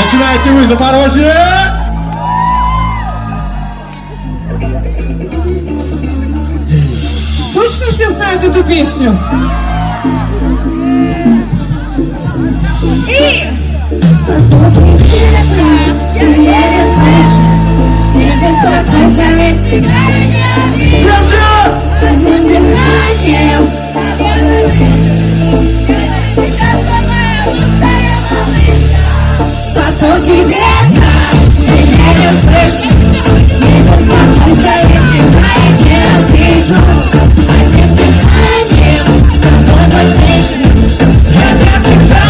Начинаете вы, Запорожье! Точно все знают эту песню? И... Я еле слышу, не беспокойся, ведь тебя не вижу. Одним дыханием потоки ветра, я еле слышу, не беспокойся, ведь тебя не вижу. Одним дыханием с тобой подвижу, я для тебя.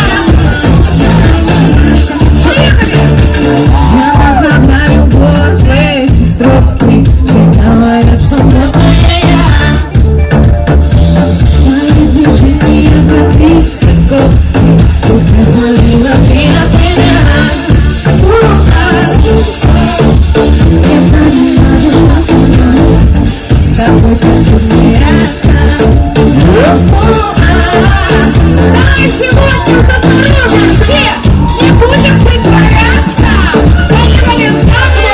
Я направляю голос в эти строки, все говорят, что новая я. Мои движения как листок, ты позволила мне от меня. Я понимаю, что со мной, с тобой хочу смеяться. Давай сегодня в Запорожье все не будем притворяться. Поехали с тобой.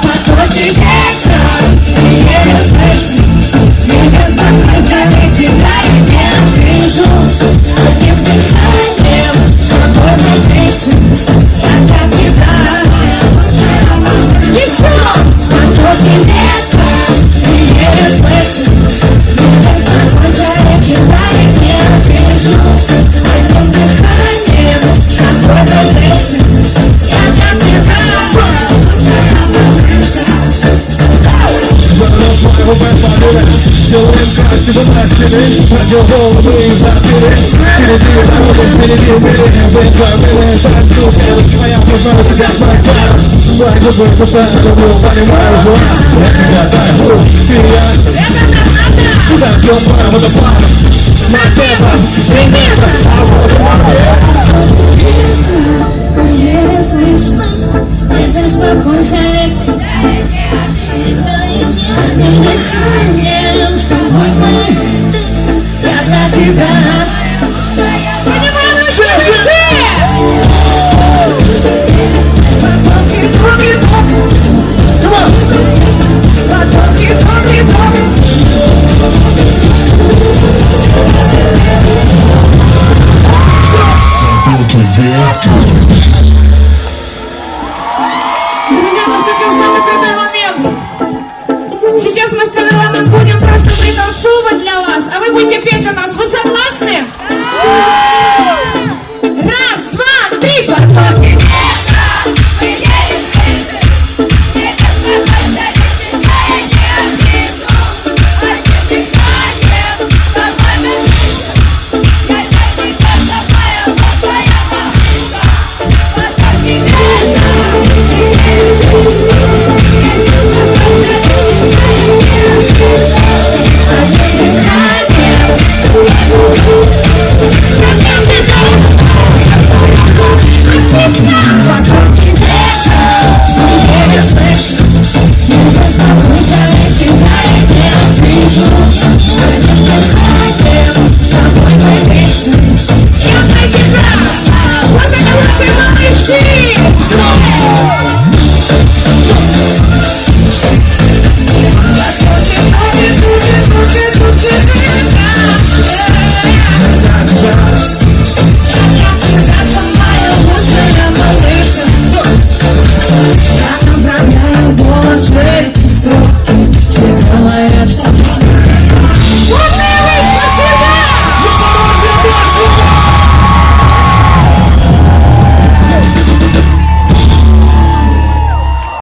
Потоки ветра, я еле слышу, не беспокойся, ведь тебя я не вижу. Одним дыханием с тобой подвижу, я для тебя. Еще потоки ветра, я еле слышу, не беспокойся, ведь тебя я не вижу. Одним дыханием с тобой подвижу, я для тебя. Делаем красиво на стене, надел головы и запили. Впереди дорога, впереди мили. Выигрывали танцуют, девочки моя, узнала себя смартфон. Твои губы вкусают, люблю, понимаю, желаю. Я тебя тайну, ты и я. Куда все свое водопад? На это 3 метра, а вот море. Еле слышно, не беспокойся, ведь тебя я не дыханием с тобой мы, я за тебя. Понимаем, что вы все! Потоки, токи, токи, потоки, токи, токи. Друзья, наступил самый крутой момент. Сейчас мы с Тамерланом будем просто пританцовывать для вас, а вы будете петь для нас. Вы согласны?